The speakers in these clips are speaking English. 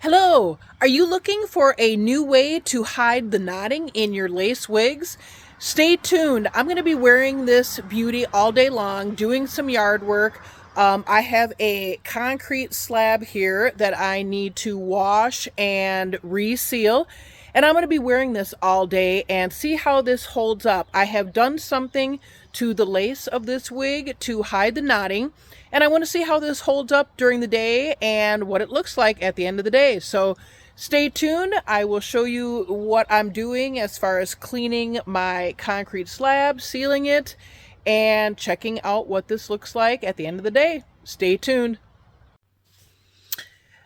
Hello! Are you looking for a new way to hide the knotting in your lace wigs? Stay tuned. I'm going to be wearing this beauty all day long, doing some yard work. I have a concrete slab here that I need to wash and reseal. And I'm going to be wearing this all day and see how this holds up. I have done something to the lace of this wig to hide the knotting. And I want to see how this holds up during the day and what it looks like at the end of the day. So stay tuned. I will show you what I'm doing as far as cleaning my concrete slab, sealing it, and checking out what this looks like at the end of the day. Stay tuned.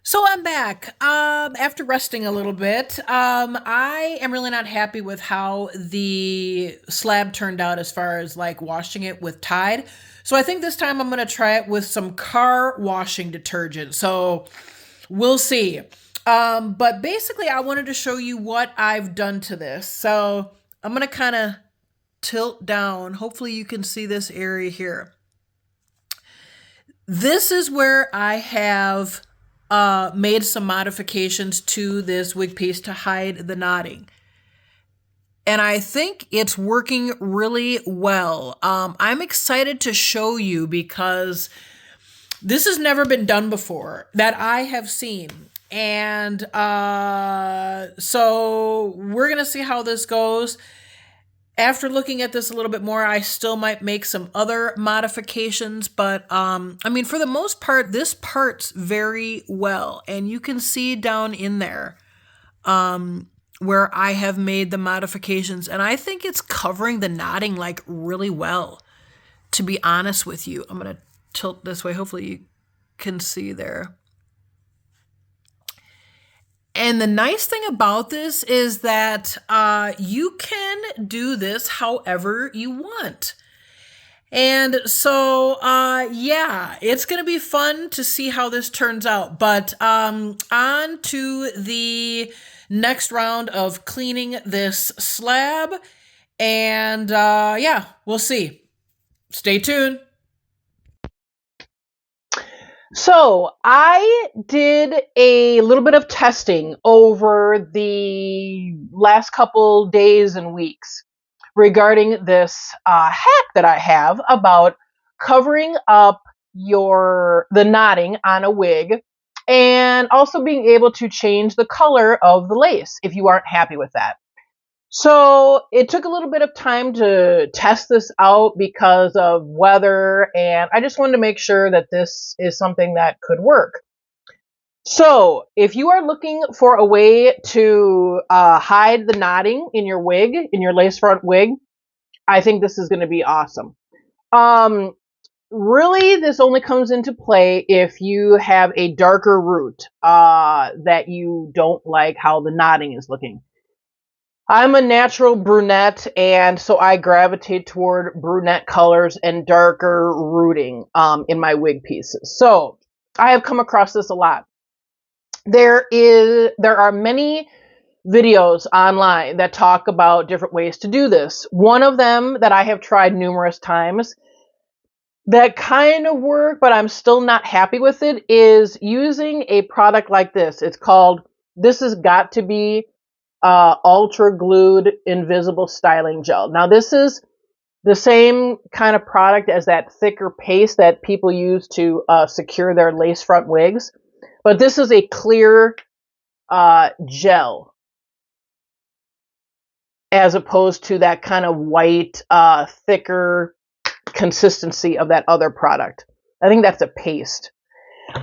So I'm back after resting a little bit. I am really not happy with how the slab turned out as far as like washing it with Tide. So I think this time I'm going to try it with some car washing detergent. So we'll see. But basically, I wanted to show you what I've done to this. So I'm going to kind of tilt down. Hopefully you can see this area here. This is where I have made some modifications to this wig piece to hide the knotting. And I think it's working really well. I'm excited to show you because this has never been done before that I have seen. And so we're going to see how this goes. After looking at this a little bit more, I still might make some other modifications, but I mean, for the most part, this parts very well. And you can see down in there where I have made the modifications. And I think it's covering the knotting like really well, to be honest with you. I'm going to tilt this way. Hopefully you can see there. And the nice thing about this is that you can do this however you want. And so, yeah, it's going to be fun to see how this turns out. But on to the next round of cleaning this slab. And yeah, we'll see. Stay tuned. So I did a little bit of testing over the last couple days and weeks regarding this hack that I have about covering up the knotting on a wig and also being able to change the color of the lace if you aren't happy with that. So it took a little bit of time to test this out because of weather, and I just wanted to make sure that this is something that could work. So if you are looking for a way to hide the knotting in your wig, in your lace front wig, I think this is going to be awesome. Really, this only comes into play if you have a darker root that you don't like how the knotting is looking. I'm a natural brunette, and so I gravitate toward brunette colors and darker rooting in my wig pieces. So I have come across this a lot. There are many videos online that talk about different ways to do this. One of them that I have tried numerous times that kind of work, but I'm still not happy with it, is using a product like this. It's called, this has got to be ultra glued invisible styling gel. Now this is the same kind of product as that thicker paste that people use to secure their lace front wigs, but this is a clear gel as opposed to that kind of white thicker consistency of that other product. I think that's a paste.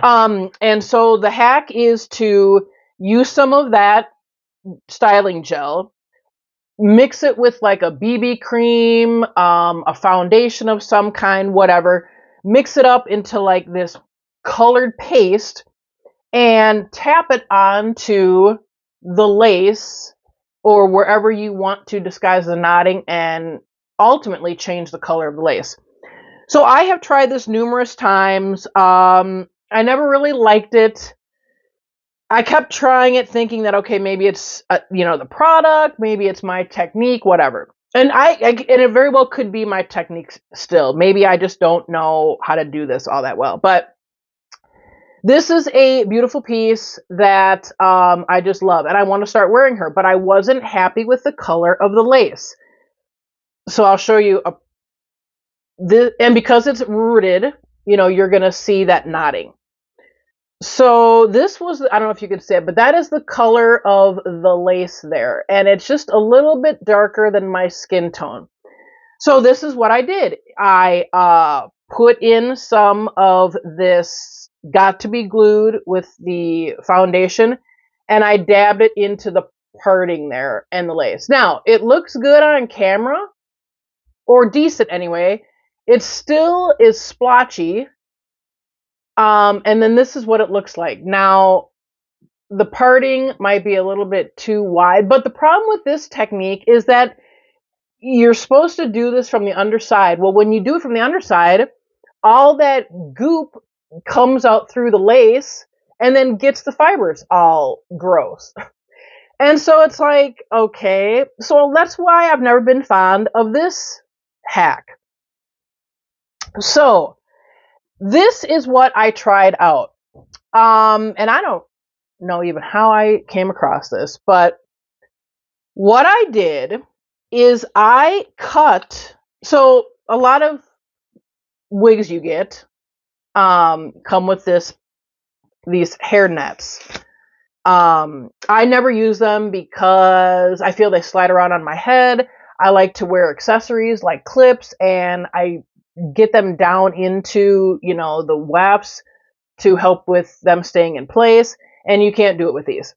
And so the hack is to use some of that styling gel, mix it with like a BB cream, a foundation of some kind, whatever, mix it up into like this colored paste and tap it onto the lace or wherever you want to disguise the knotting and ultimately change the color of the lace. So I have tried this numerous times. I never really liked it. I kept trying it thinking that, okay, maybe it's, the product, maybe it's my technique, whatever. And and it very well could be my technique still. Maybe I just don't know how to do this all that well. But This is a beautiful piece that I just love, and I want to start wearing her, but I wasn't happy with the color of the lace. So I'll show you and because it's rooted, you're going to see that knotting. So this was, I don't know if you could see it, but that is the color of the lace there. And it's just a little bit darker than my skin tone. So this is what I did. I put in some of this got to be glued with the foundation, and I dabbed it into the parting there and the lace. Now, it looks good on camera, or decent anyway. It still is splotchy. And then this is what it looks like. Now, the parting might be a little bit too wide, but the problem with this technique is that you're supposed to do this from the underside. Well, when you do it from the underside, all that goop comes out through the lace and then gets the fibers all gross. And so it's like, okay, so that's why I've never been fond of this hack. So this is what I tried out. And I don't know even how I came across this, but what I did is I cut, so a lot of wigs you get come with these hair nets. I never use them because I feel they slide around on my head. I like to wear accessories like clips, and I get them down into, the wefts to help with them staying in place, and you can't do it with these.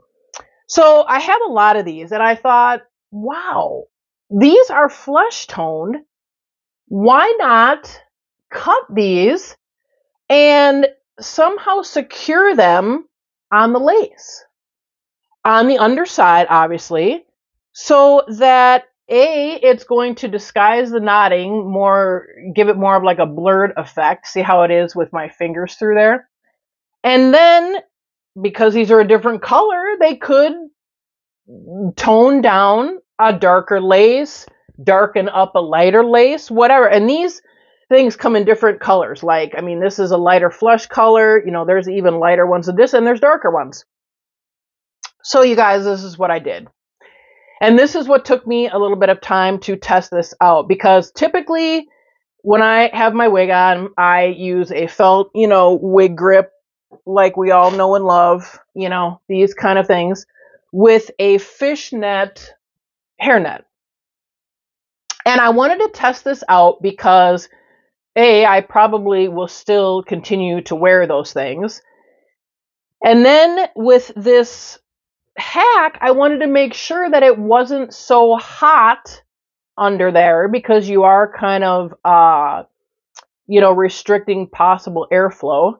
So I have a lot of these, and I thought, wow, these are flesh toned. Why not cut these and somehow secure them on the lace? On the underside, obviously, so that it's going to disguise the knotting more, give it more of like a blurred effect. See how it is with my fingers through there? And then, because these are a different color, they could tone down a darker lace, darken up a lighter lace, whatever. And these things come in different colors. Like, I mean, this is a lighter flesh color. There's even lighter ones than this, and there's darker ones. So you guys, this is what I did. And this is what took me a little bit of time to test this out, because typically when I have my wig on, I use a felt, wig grip, like we all know and love, these kind of things, with a fishnet hairnet. And I wanted to test this out because I probably will still continue to wear those things. And then with this hack, I wanted to make sure that it wasn't so hot under there, because you are kind of, restricting possible airflow.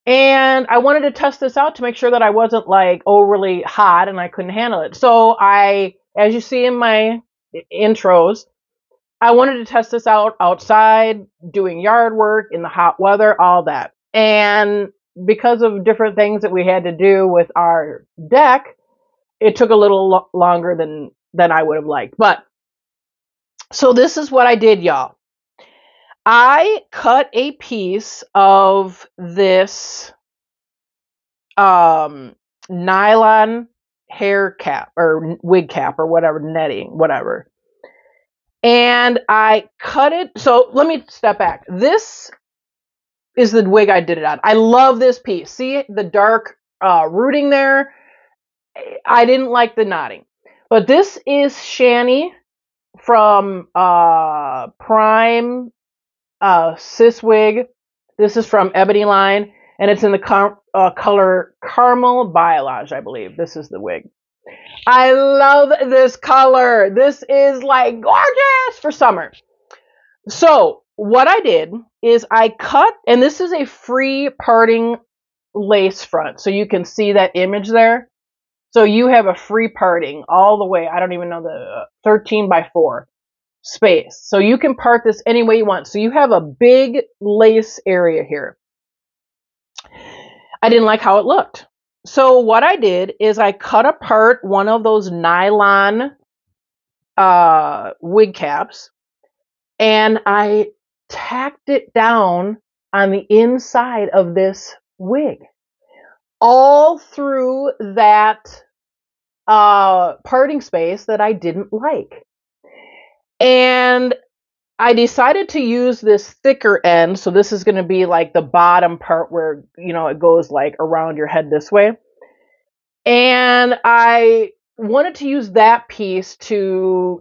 And I wanted to test this out to make sure that I wasn't like overly hot and I couldn't handle it. So as you see in my intros, I wanted to test this out outside, doing yard work, in the hot weather, all that. And because of different things that we had to do with our deck, it took a little longer than I would have liked. But so this is what I did, y'all. I cut a piece of this nylon hair cap or wig cap or whatever, netting, whatever. And I cut it. So let me step back. This is the wig I did it on. I love this piece. See the dark rooting there? I didn't like the knotting. But this is Shani from Prime Cis Wig. This is from Ebony Line, and it's in the color Caramel Biolage, I believe. This is the wig. I love this color. This is like gorgeous for summer. So what I did is I cut, and this is a free parting lace front, so you can see that image there. So you have a free parting all the way, I don't even know, the 13x4 space. So you can part this any way you want. So you have a big lace area here. I didn't like how it looked. So what I did is I cut apart one of those nylon wig caps, and I tacked it down on the inside of this wig. through that parting space that I didn't like. And I decided to use this thicker end. So this is going to be like the bottom part where, it goes like around your head this way. And I wanted to use that piece to,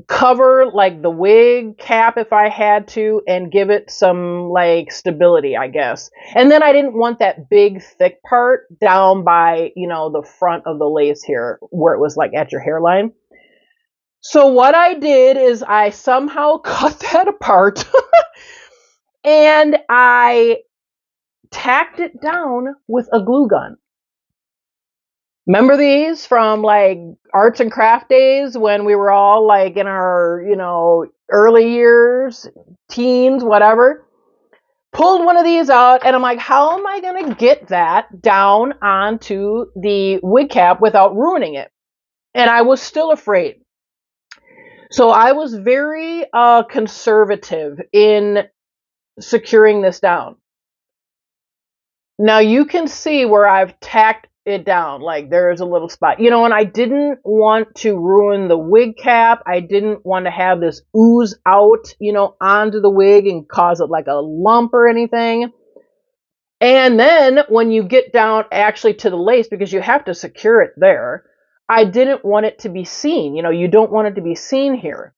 cover like the wig cap if I had to and give it some like stability, I guess. And then I didn't want that big thick part down by, the front of the lace here where it was like at your hairline. So what I did is I somehow cut that apart and I tacked it down with a glue gun. Remember these from like arts and craft days when we were all like in our, early years, teens, whatever? Pulled one of these out and I'm like, how am I going to get that down onto the wig cap without ruining it? And I was still afraid. So I was very conservative in securing this down. Now you can see where I've tacked it down, like there's a little spot, and I didn't want to ruin the wig cap. I didn't want to have this ooze out, onto the wig and cause it like a lump or anything. And then when you get down actually to the lace, because you have to secure it there, I didn't want it to be seen. You don't want it to be seen here.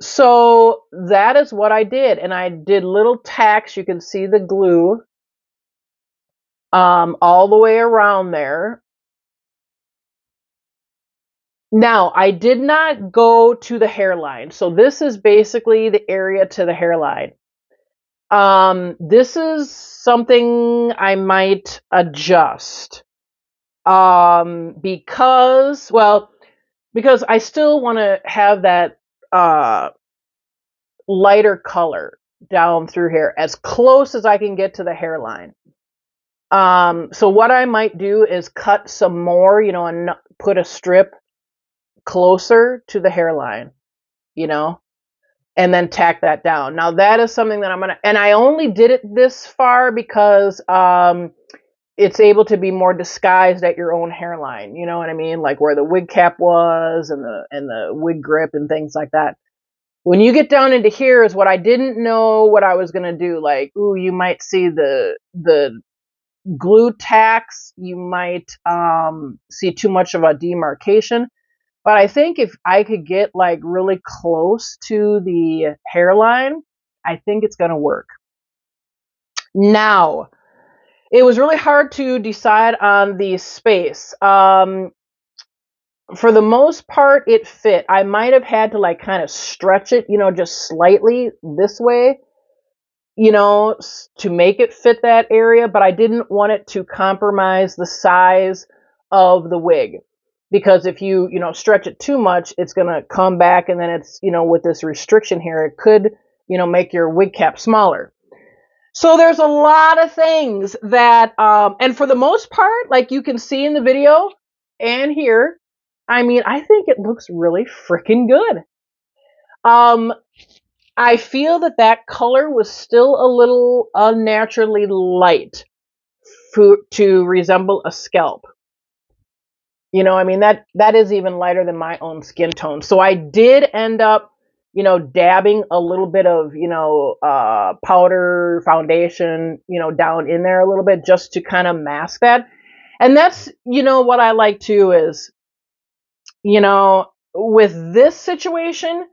So that is what I did. And I did little tacks. You can see the glue all the way around there. Now, I did not go to the hairline. So this is basically the area to the hairline. This is something I might adjust. Because I still want to have that lighter color down through here as close as I can get to the hairline. So what I might do is cut some more, and put a strip closer to the hairline, and then tack that down. Now that is something that and I only did it this far because it's able to be more disguised at your own hairline. You know what I mean? Like where the wig cap was and the wig grip and things like that. When you get down into here is what I didn't know what I was going to do. Like, ooh, you might see the glue tacks. You might see too much of a demarcation. But I think if I could get like really close to the hairline, I think it's going to work. Now, it was really hard to decide on the space. For the most part, it fit. I might have had to like kind of stretch it, just slightly this way, to make it fit that area, but I didn't want it to compromise the size of the wig. Because if you, stretch it too much, it's going to come back and then it's, with this restriction here, it could, make your wig cap smaller. So there's a lot of things that, and for the most part, like you can see in the video and here, I think it looks really freaking good. I feel that color was still a little unnaturally light to resemble a scalp. That is even lighter than my own skin tone. So I did end up, dabbing a little bit of, powder foundation, down in there a little bit just to kind of mask that. And that's, what I like too is, with this situation,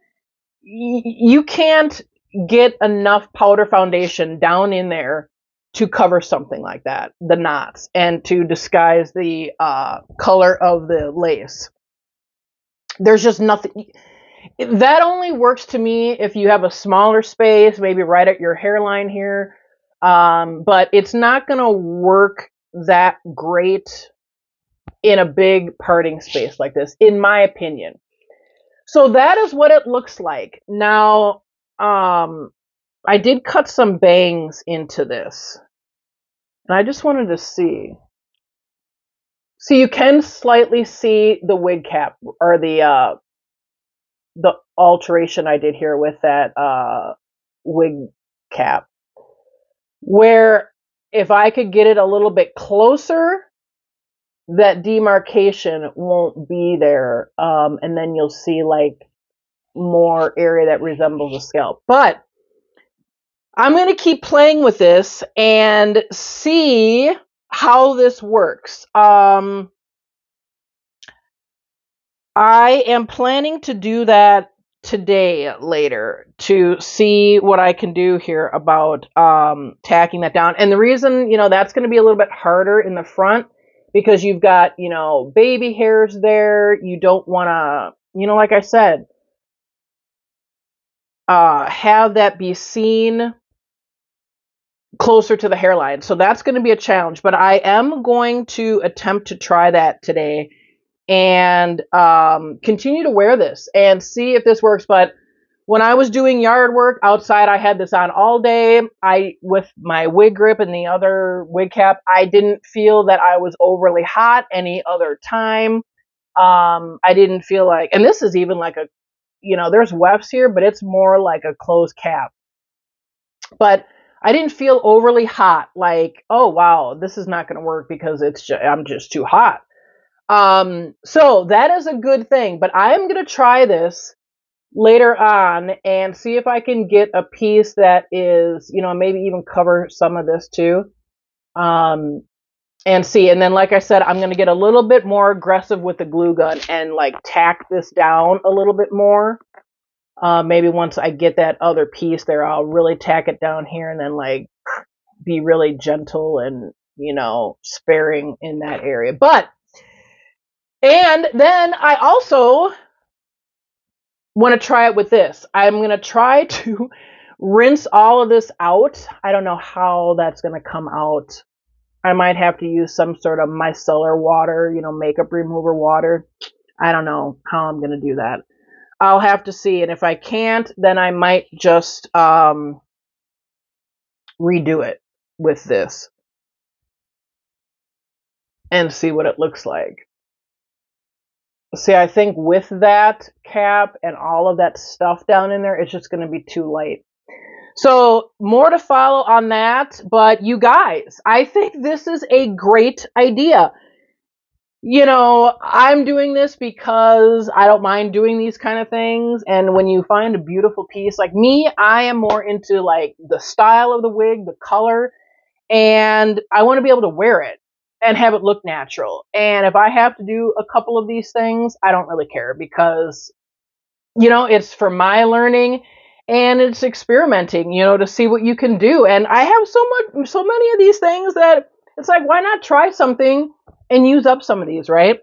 you can't get enough powder foundation down in there to cover something like that, the knots, and to disguise the color of the lace. There's just nothing. That only works to me if you have a smaller space, maybe right at your hairline here. But it's not going to work that great in a big parting space like this, in my opinion. So that is what it looks like. Now, I did cut some bangs into this. And I just wanted to see. So you can slightly see the wig cap or the alteration I did here with that wig cap. Where if I could get it a little bit closer, that demarcation won't be there. And then you'll see like more area that resembles a scalp. But I'm going to keep playing with this and see how this works. I am planning to do that today later to see what I can do here about tacking that down. And the reason, that's going to be a little bit harder in the front because you've got, baby hairs there. You don't want to, like I said, have that be seen closer to the hairline. So that's going to be a challenge, but I am going to attempt to try that today and continue to wear this and see if this works. But when I was doing yard work outside, I had this on all day. With my wig grip and the other wig cap, I didn't feel that I was overly hot any other time. I didn't feel like, and this is even like there's wefts here, but it's more like a closed cap. But I didn't feel overly hot, like, oh wow, this is not going to work because I'm just too hot. So that is a good thing, but I am going to try this later on and see if I can get a piece that is, maybe even cover some of this too. And see, and then like I said, I'm going to get a little bit more aggressive with the glue gun and like tack this down a little bit more. Maybe once I get that other piece there, I'll really tack it down here and then like be really gentle and, sparing in that area. And then I also want to try it with this. I'm going to try to rinse all of this out. I don't know how that's going to come out. I might have to use some sort of micellar water, makeup remover water. I don't know how I'm going to do that. I'll have to see. And if I can't, then I might just redo it with this and see what it looks like. See, I think with that cap and all of that stuff down in there, it's just going to be too light. So more to follow on that. But you guys, I think this is a great idea. I'm doing this because I don't mind doing these kind of things. And when you find a beautiful piece, like me, I am more into like the style of the wig, the color, and I want to be able to wear it and have it look natural. And if I have to do a couple of these things, I don't really care because, it's for my learning and it's experimenting, to see what you can do. And I have so many of these things that it's like, why not try something and use up some of these, right?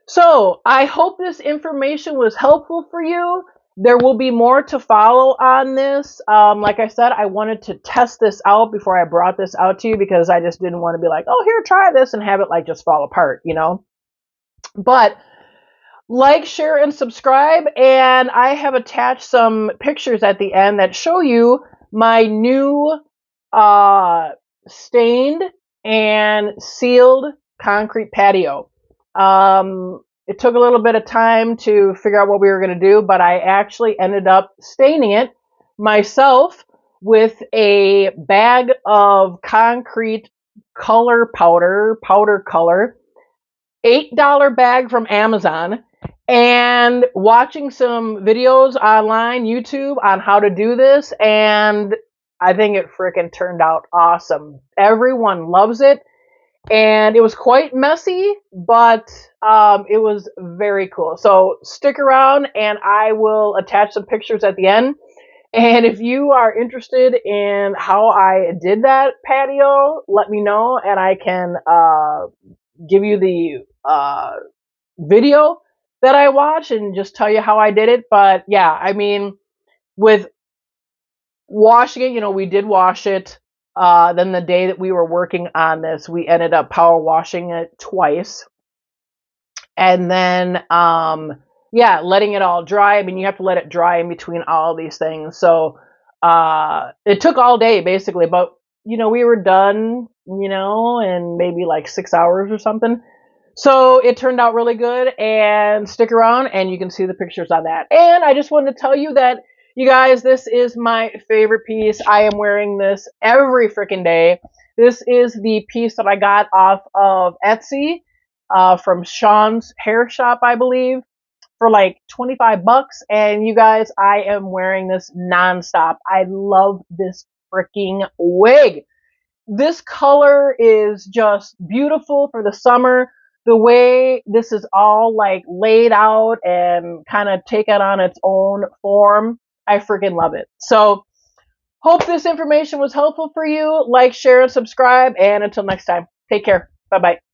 So I hope this information was helpful for you. There will be more to follow on this. Like I said, I wanted to test this out before I brought this out to you because I just didn't want to be like, oh, here, try this and have it like just fall apart, But like, share, and subscribe. And I have attached some pictures at the end that show you my new stained and sealed concrete patio. It took a little bit of time to figure out what we were going to do, but I actually ended up staining it myself with a bag of concrete color powder color, $8 bag from Amazon, and watching some videos online, YouTube, on how to do this, and I think it freaking turned out awesome. Everyone loves it. And it was quite messy, but it was very cool. So stick around and I will attach some pictures at the end. And if you are interested in how I did that patio, let me know and I can give you the video that I watched and just tell you how I did it. But yeah, I mean, with washing it, we did wash it. Then the day that we were working on this, we ended up power washing it twice. And then, letting it all dry. I mean, you have to let it dry in between all these things. So, it took all day basically, but we were done, in maybe like 6 hours or something. So it turned out really good, and stick around and you can see the pictures on that. And I just wanted to tell you that, you guys, this is my favorite piece. I am wearing this every freaking day. This is the piece that I got off of Etsy from Sean's hair shop, I believe, for like 25 bucks. And you guys, I am wearing this nonstop. I love this freaking wig. This color is just beautiful for the summer. The way this is all like laid out and kind of taken on its own form, I freaking love it. So, hope this information was helpful for you. Like, share, and subscribe. And until next time, take care. Bye bye.